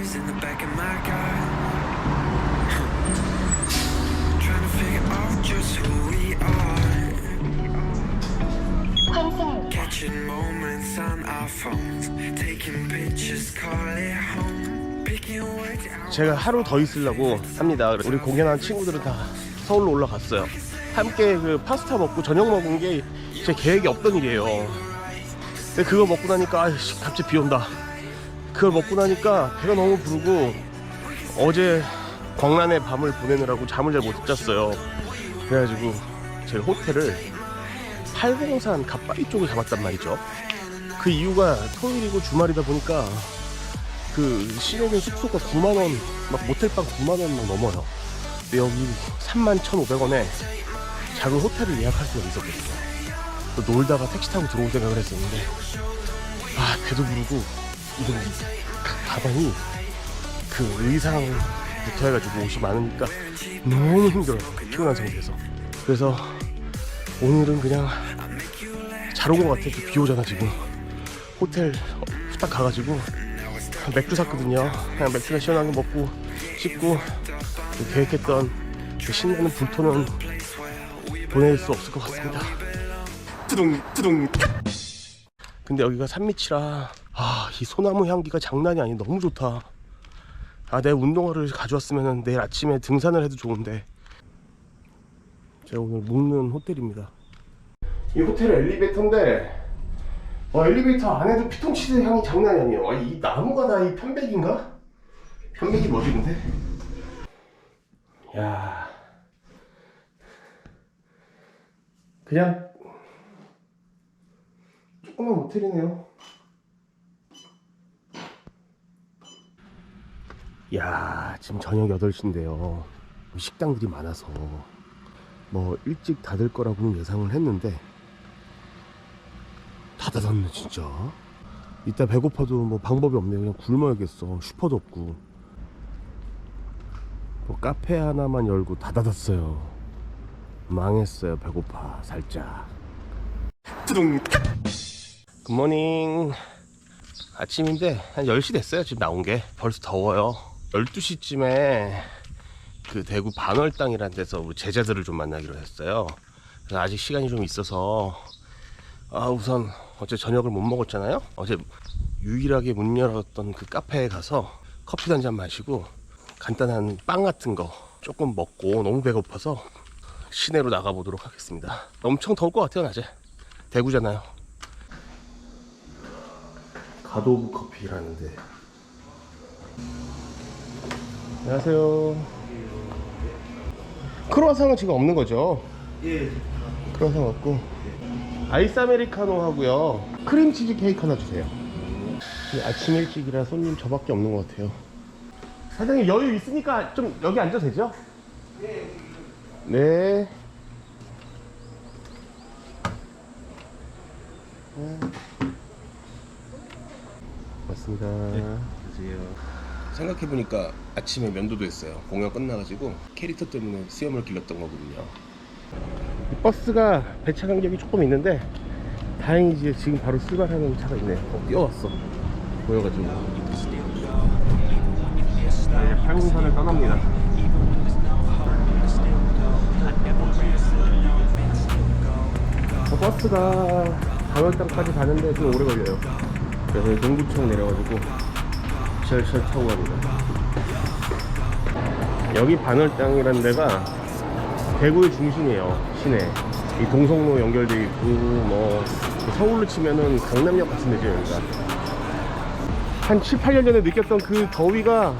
is in the back of my car. Trying to figure out just who we are. Catching moments on our phones, taking pictures, call it home. Picking words out. 제가 하루 더 있으려고 합니다. 우리 공연한 친구들은 다 서울로 올라갔어요. 함께 그 파스타 먹고 저녁 먹은 게 제 계획이 없던 일이에요. 근데 그거 먹고 나니까 아이씨 갑자기 비 온다. 그걸 먹고 나니까 배가 너무 부르고 어제 광란의 밤을 보내느라고 잠을 잘 못 잤어요. 그래가지고 제가 호텔을 803 갓바위 쪽을 잡았단 말이죠. 그 이유가 토요일이고 주말이다 보니까 그 시내는 숙소가 9만원, 막 모텔방 9만원 막 넘어요. 근데 여기 31,500원에 작은 호텔을 예약할 수가 있었거든요. 또 놀다가 택시 타고 들어올 생각을 했었는데 아 배도 부르고 이런 가방이 그 의상부터 해가지고 옷이 많으니까 너무 힘들어요. 피곤한 상태에서. 그래서 오늘은 그냥 잘 온 것 같아. 비 오잖아 지금. 호텔 후딱 가가지고 맥주 샀거든요. 그냥 맥주나 시원한 거 먹고 씻고 계획했던 그 신나는 불토는 보낼 수 없을 것 같습니다. 뚜둥. 근데 여기가 산밑이라 이 소나무 향기가 장난이 아니. 너무 좋다. 내 운동화를 가져왔으면 내일 아침에 등산을 해도 좋은데. 제가 오늘 묵는 호텔입니다. 이 호텔 엘리베이터인데 엘리베이터 안에도 피톤치드 향이 장난이 아니에요. 이 나무가 다 이 편백인가? 편백이 뭐지 근데? 야, 그냥 조그만 호텔이네요. 야, 지금 저녁 8시인데요 식당들이 많아서 뭐 일찍 닫을 거라고는 예상을 했는데 다 닫았네 진짜. 이따 배고파도 뭐 방법이 없네. 그냥 굶어야겠어. 슈퍼도 없고. 뭐 카페 하나만 열고 다 닫았어요. 망했어요. 배고파 살짝. 뚜둥. 굿모닝. 아침인데 한 10시 됐어요. 지금 나온 게. 벌써 더워요. 12시쯤에 그 대구 반월당이라는 데서 우리 제자들을 좀 만나기로 했어요. 그래서 아직 시간이 좀 있어서 우선 어제 저녁을 못 먹었잖아요. 어제 유일하게 문 열었던 그 카페에 가서 커피 한 잔 마시고 간단한 빵 같은 거 조금 먹고 너무 배고파서 시내로 나가보도록 하겠습니다. 엄청 더울 것 같아요. 낮에 대구잖아요. 갓오브 커피라는데. 안녕하세요. 크로아상은 지금 없는 거죠? 예. 크로아상 없고 아이스 아메리카노 하고요. 크림치즈 케이크 하나 주세요. 아침 일찍이라 손님 저밖에 없는 것 같아요. 사장님 여유 있으니까 좀 여기 앉아도 되죠? 네. 맞습니다. 네. 생각해보니까 아침에 면도도 했어요. 공연 끝나가지고 캐릭터 때문에 수염을 길렀던 거거든요. 버스가 배차 간격이 조금 있는데 다행이지 지금 바로 출발하는 차가 있네. 뛰어왔어. 보여가지고 이제 804를 떠납니다. 버스가 반월당까지 가는데 좀 오래 걸려요. 그래서 동구청 내려가지고 지하철 타고 갑니다. 여기 반월당이라는 데가 대구의 중심이에요. 시내 이 동성로 연결돼 있고 뭐 서울로 치면은 강남역 같은 데죠. 여기가 한 7, 8년 전에 느꼈던 그 더위가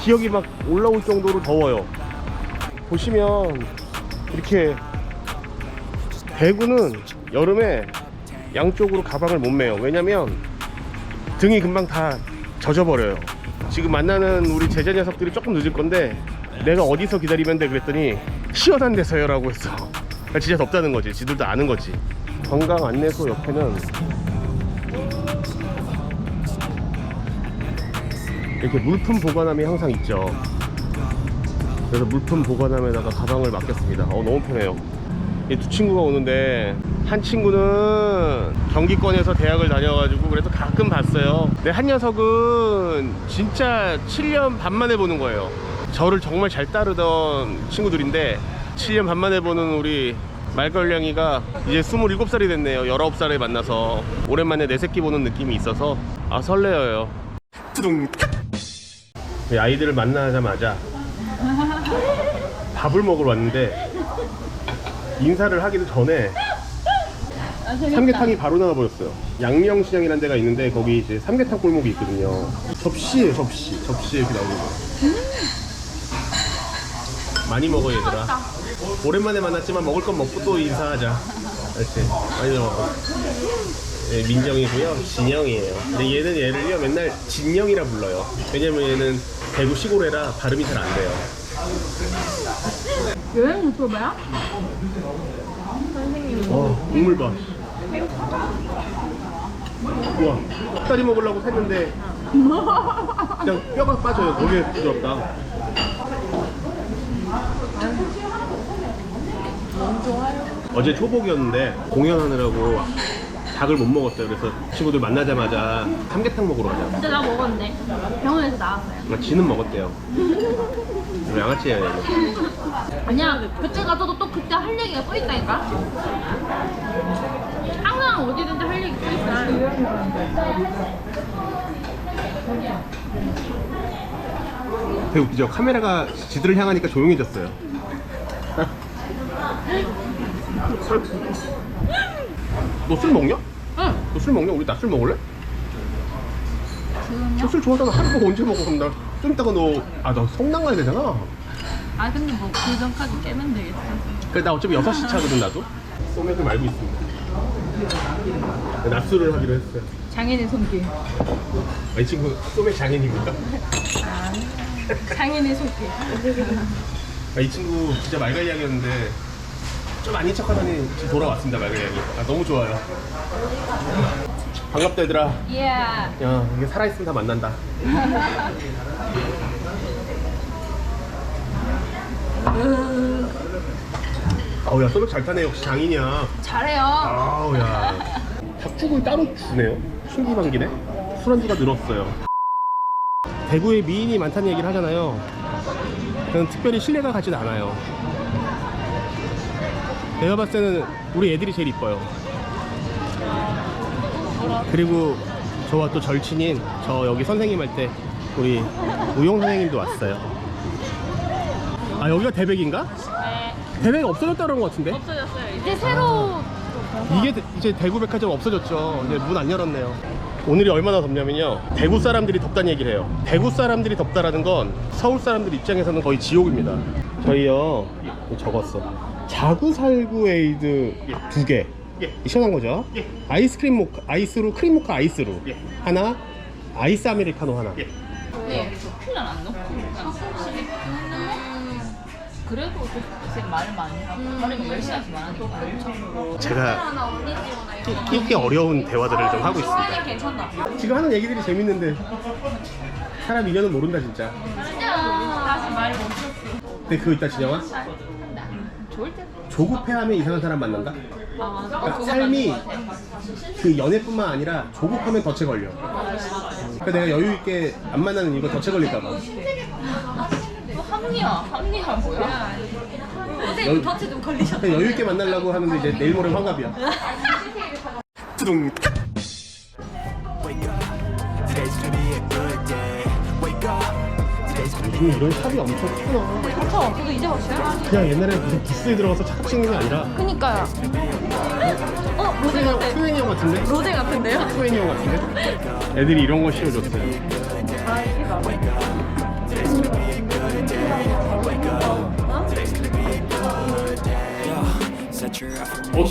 기억이 막 올라올 정도로 더워요. 보시면 이렇게 대구는 여름에 양쪽으로 가방을 못 메요. 왜냐면 등이 금방 다 젖어버려요. 지금 만나는 우리 제자 녀석들이 조금 늦을 건데 내가 어디서 기다리면 돼 그랬더니 시원한 데서요 라고 했어. 그러니까 진짜 덥다는 거지. 지들도 아는 거지. 관광 안내소 옆에는 이렇게 물품 보관함이 항상 있죠. 그래서 물품 보관함에다가 가방을 맡겼습니다. 너무 편해요. 이 두 친구가 오는데 한 친구는 경기권에서 대학을 다녀가지고 그래서 가끔 봤어요. 근데 한 녀석은 진짜 7년 반 만에 보는 거예요. 저를 정말 잘 따르던 친구들인데 7년 반 만에 보는 우리 말걸량이가 이제 27살이 됐네요. 19살에 만나서 오랜만에 내 새끼 보는 느낌이 있어서 아 설레어요. 아이들을 만나자마자 밥을 먹으러 왔는데 인사를 하기도 전에 삼계탕이 바로 나와버렸어요. 양명시장이라는 데가 있는데 거기 이제 삼계탕 골목이 있거든요. 접시에 이렇게 나오는 거예요. 많이 먹어 얘들아. 오랜만에 만났지만 먹을 건 먹고 또 인사하자. 이렇게 많이 먹어. 네, 민정이고요. 진영이에요. 근데 얘는 얘를요 맨날 진영이라 불러요. 왜냐면 얘는 대구 시골애라 발음이 잘 안 돼요. 여행 유튜버야? 국물 봐. 우와, 닭다리 먹으려고 샜는데 그냥 뼈가 빠져요. 되게 부드럽다. 너무 좋아요. 어제 초복이었는데 공연하느라고 닭을 못 먹었어요. 그래서 친구들 만나자마자 삼계탕 먹으러 가자. 근데 나 먹었네. 병원에서 나왔어요. 지는 먹었대요. 양아치예요 얘는. 아니야, 그때 가서도 또 그때 할 얘기가 또 있다니까? 항상 어디든지 할 얘기 또 있어. 되게 웃기죠? 카메라가 지들을 향하니까 조용해졌어요. 너 술 먹냐? 응. 너 술 먹냐? 우리 낮술 먹을래? 너 술 좋아하잖아. 하루 언제 먹어? 그럼 나 좀 이따가 너 성남 가야 되잖아. 아, 근데 뭐 그 전까지 깨면 되겠지. 그래 나 어차피 6시 차거든 나도. 소맥을 말고 있습니다. 낮술을 하기로 했어요. 장인의 손길. 이 친구 소맥 장인입니까? 장인의 손길. 이 친구 진짜 말갈량이었는데 좀 아닌 척하더니 지금 돌아왔습니다. 말갈량이. 너무 좋아요. 반갑다 얘들아. 예. 야 이게 살아있으면 다 만난다. 아우 야 소맥 잘 타네. 역시 장인이야. 잘해요. 아우 야 닭죽을 따로 주네요. 신기방기네. 술안주가 늘었어요. 대구에 미인이 많다는 얘기를 하잖아요. 저는 특별히 신뢰가 가진 않아요. 내가 봤을 때는 우리 애들이 제일 이뻐요. 그리고 저와 또 절친인 저 여기 선생님 할 때 우리 우용 선생님도 왔어요. 아 여기가 대백인가? 네. 대백이 없어졌다는 것 같은데? 없어졌어요. 이제 새로. 이게 이제 대구 백화점 없어졌죠. 이제 문 안 열었네요. 오늘이 얼마나 덥냐면요. 대구 사람들이 덥다는 얘기를 해요. 대구 사람들이 덥다라는 건 서울 사람들 입장에서는 거의 지옥입니다. 저희요 적었어. 자구살구 에이드 2개. 시원한 거죠? 아이스크림 모카, 아이스로 크림 모카 아이스로 하나, 아이스 아메리카노 하나. 네. 필요는 안 넣고. 그래도 이제 말을 많이 하고 다른 10시간씩 말하니까 제가 끼기 어려운 대화들을 좀 하고 있습니다. 괜찮다. 지금 하는 얘기들이 재밌는데 사람 인연은 모른다 진짜. 다시 말 멈췄어. 근데 그거 있다 진영아? 좋을 때. 조급해하면 이상한 사람 만난다? 그러니까 삶이 그 연애뿐만 아니라 조급하면 덫에 걸려. 그러니까 내가 여유 있게 안 만나는 이유가 덫에 걸릴까봐. 합리화 뭐야? 선생님 덫에 좀 걸리셨다. 그냥 여유 있게 만나려고 하는데 이제 내일 모레 환갑이야. 뚜둥. 요즘 이런 샵이 엄청 크구나. 그쵸? 저도 이제 봤어요. 그냥 옛날에 무슨 부스에 들어가서 차박 찍는 게 아니라 그니까요. 로제 같아. 소행이 형 같은데? 로제 같은데요? 소행이 형 같은데? 애들이 이런 거 씌워줬어요.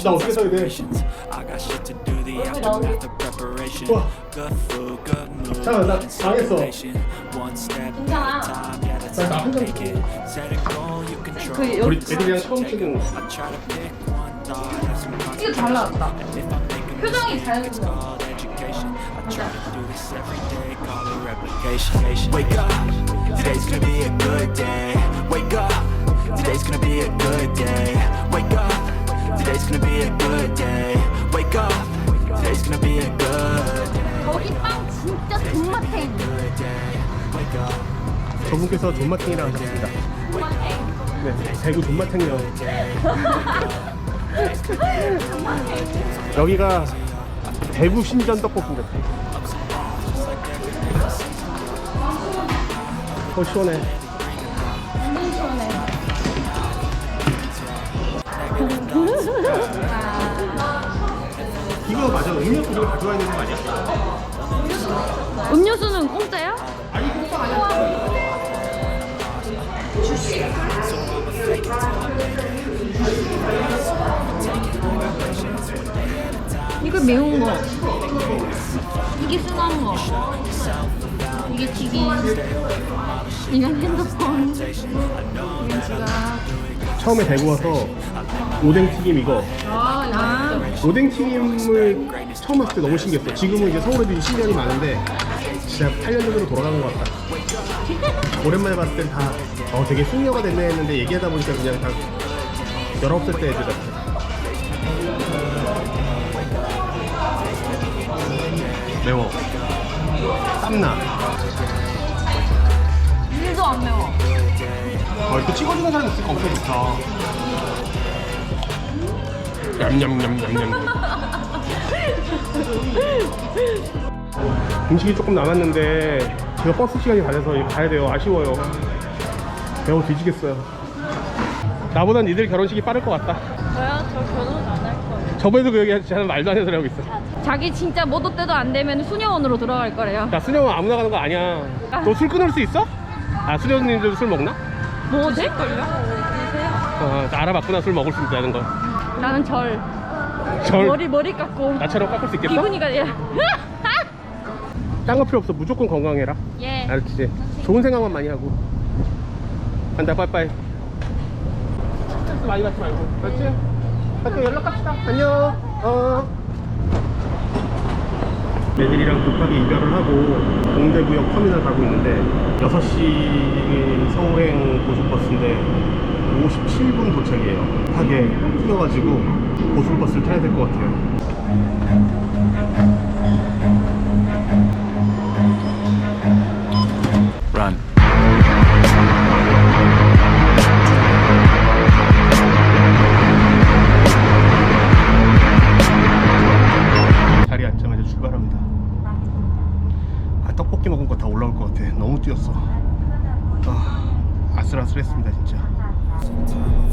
나 어떻게 서야 돼? 우와. 잠깐만 나 당했어. 괜찮아. 나 한 장. 그 우리 애들이랑 처음 찍은 거. 이거 잘 나왔다. 표정이 자연스러워. Wake up, today's gonna be a good day. Wake up, today's gonna be a good day. Wake up, Today's gonna be a good day. Wake up. Today's gonna be a good day. 저기 빵 진짜 존맛탱. Good day. Wake up. 저분께서 존맛탱이라고 하셨습니다. 네, 대구 존맛탱이요. 여기가 대구 신전 떡볶이인데. 시원해. 이거 맞아. 음료수 이거 가져와야 되는 거 아니야? 음료수는 공짜야? 아니 그거 아니야. 이거 매운 거. 이게 순한 거. 이게 튀김. 이건 핸드폰. 이건 지갑. 처음에 대구 와서 오뎅튀김 이거 아, 오뎅튀김을 처음 왔을 때 너무 신기했어. 지금은 이제 서울에도 10년이 많은데 진짜 8년 전으로 돌아가는 것 같다. 오랜만에 봤을 땐 다 되게 숙녀가 됐네 했는데 얘기하다 보니까 그냥 다 19살 때 애들 같아. 매워. 땀나. 일도 안 매워. 이렇게 찍어주는 사람 있으니까 엄청 좋다. 냠냠냠냠냠. 음식이 조금 남았는데 제가 버스 시간이 다 돼서 가야 돼요. 아쉬워요. 매워 뒤지겠어요. 나보단 니들 결혼식이 빠를 것 같다. 저요? 저 결혼 안 할 거예요. 저번에도 그 얘기 저는 말도 안 되는 소리 하고 있어. 자기 진짜 모도 때도 안 되면 수녀원으로 들어갈 거래요. 야, 수녀는 아무나 가는 거 아니야. 너 술 끊을 수 있어? 아, 수녀님들도 술 먹나? 뭐 될걸요? 알아봤구나. 술 먹을 수 있다는 거. 나는 절. 절 머리 깎고. 나처럼 깎을 수 있겠어? 기분이가 예. 딴 거 필요 없어. 무조건 건강해라. 예. 알았지? 좋은 생각만 많이 하고. 간다. 빠이빠이. 스트레스 많이 받지 말고. 알았지? 또 연락합시다. 안녕. 애들이랑 급하게 이별을 하고 동대구역 터미널 가고 있는데 6시 서울행 고속버스인데 57분 도착이에요. 급하게 뛰어가지고 고속버스를 타야 될 것 같아요. Run. 자리에 앉자마자 출발합니다. 떡볶이 먹은 거 다 올라올 것 같아. 너무 뛰었어. 아슬아슬했습니다 진짜.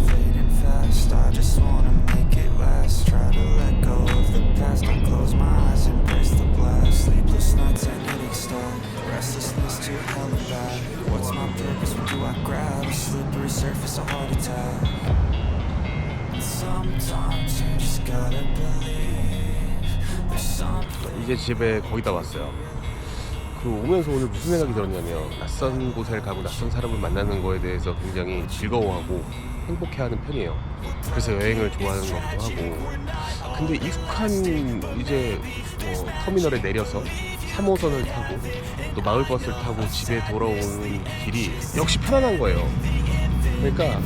Fading fast, I just wanna make it last. Try to let go of the past. I close my eyes, embrace the blast. Sleepless nights and hitting start. Restlessness too hella bad. What's my purpose? What do I grab? A slippery surface, a heart attack. And sometimes you just gotta believe there's something. 이제 집에 거의 다 왔어요. 그 오면서 오늘 무슨 생각이 들었냐면 낯선 곳에 가고 낯선 사람을 만나는 거에 대해서 굉장히 즐거워하고 행복해하는 편이에요. 그래서 여행을 좋아하는 것도 하고. 근데 익숙한 이제 터미널에 내려서 3호선을 타고 또 마을버스를 타고 집에 돌아오는 길이 역시 편안한 거예요. 그러니까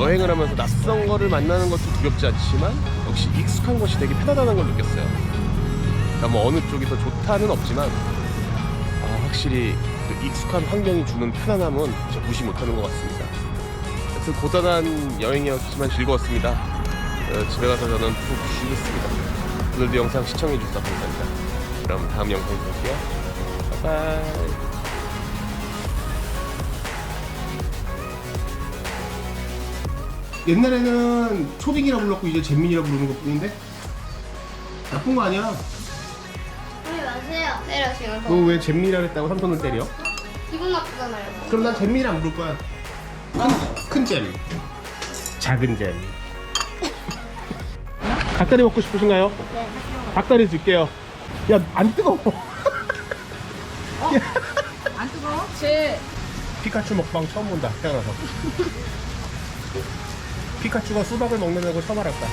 여행을 하면서 낯선 거를 만나는 것도 두렵지 않지만 역시 익숙한 것이 되게 편안하다는 걸 느꼈어요. 그러니까 뭐 어느 쪽이 더 좋다는 없지만 확실히 그 익숙한 환경이 주는 편안함은 진짜 무시 못하는 것 같습니다. 하여튼 고단한 여행이었지만 즐거웠습니다. 집에 가서 저는 푹 쉬겠습니다. 오늘도 영상 시청해주셔서 감사합니다. 그럼 다음 영상에서 볼게요. 바이바이. 옛날에는 초딩이라 불렀고 이제 잼민이라 부르는 것 뿐인데 나쁜 거 아니야. 하지 마세요. 때려 지금. 너 왜 잼민이라 했다고 삼손을 때려? 기분 나쁘잖아요. 그럼 난 잼민이 안 부를 거야. 큰 잼, 작은 잼. 닭다리 먹고 싶으신가요? 네. 닭다리 줄게요. 야, 안 뜨거워. 안 뜨거워? 피카츄 먹방 처음 본다. 태어나서. 피카츄가 수박을 먹는다고 처음 알았다.